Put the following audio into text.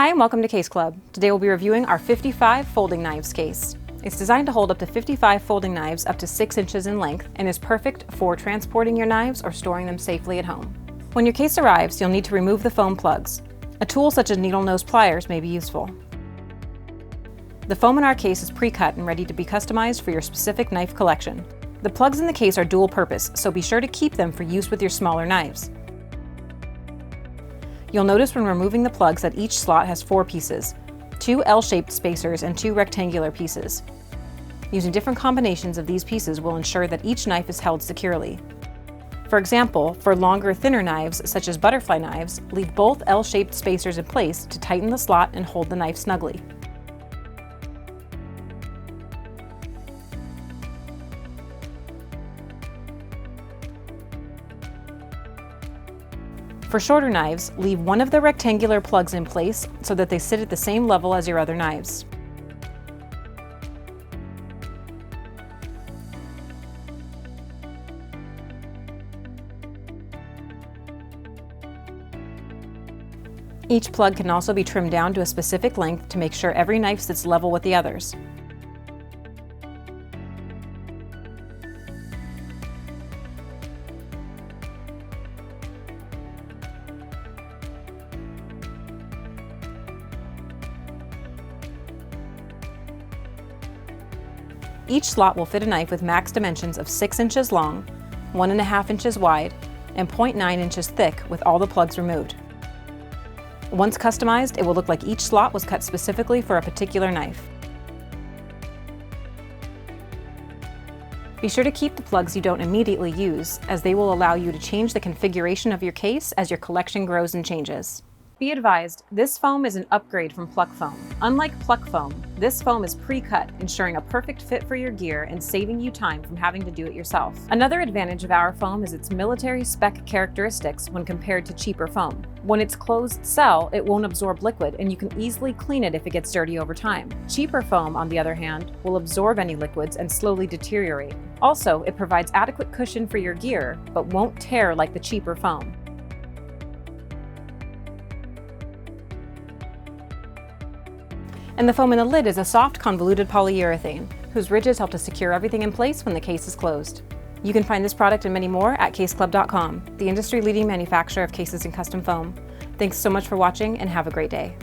Hi and welcome to Case Club. Today we'll be reviewing our 55 folding knives case. It's designed to hold up to 55 folding knives up to 6 inches in length and is perfect for transporting your knives or storing them safely at home. When your case arrives, you'll need to remove the foam plugs. A tool such as needle nose pliers may be useful. The foam in our case is pre-cut and ready to be customized for your specific knife collection. The plugs in the case are dual purpose, so be sure to keep them for use with your smaller knives. You'll notice when removing the plugs that each slot has 4 pieces, 2 L-shaped spacers and 2 rectangular pieces. Using different combinations of these pieces will ensure that each knife is held securely. For example, for longer, thinner knives, such as butterfly knives, leave both L-shaped spacers in place to tighten the slot and hold the knife snugly. For shorter knives, leave one of the rectangular plugs in place so that they sit at the same level as your other knives. Each plug can also be trimmed down to a specific length to make sure every knife sits level with the others. Each slot will fit a knife with max dimensions of 6 inches long, 1.5 inches wide, and 0.9 inches thick with all the plugs removed. Once customized, it will look like each slot was cut specifically for a particular knife. Be sure to keep the plugs you don't immediately use, as they will allow you to change the configuration of your case as your collection grows and changes. Be advised, this foam is an upgrade from Pluck Foam. Unlike Pluck Foam, this foam is pre-cut, ensuring a perfect fit for your gear and saving you time from having to do it yourself. Another advantage of our foam is its military spec characteristics when compared to cheaper foam. When it's closed cell, it won't absorb liquid and you can easily clean it if it gets dirty over time. Cheaper foam, on the other hand, will absorb any liquids and slowly deteriorate. Also, it provides adequate cushion for your gear, but won't tear like the cheaper foam. And the foam in the lid is a soft, convoluted polyurethane, whose ridges help to secure everything in place when the case is closed. You can find this product and many more at caseclub.com, the industry-leading manufacturer of cases and custom foam. Thanks so much for watching and have a great day.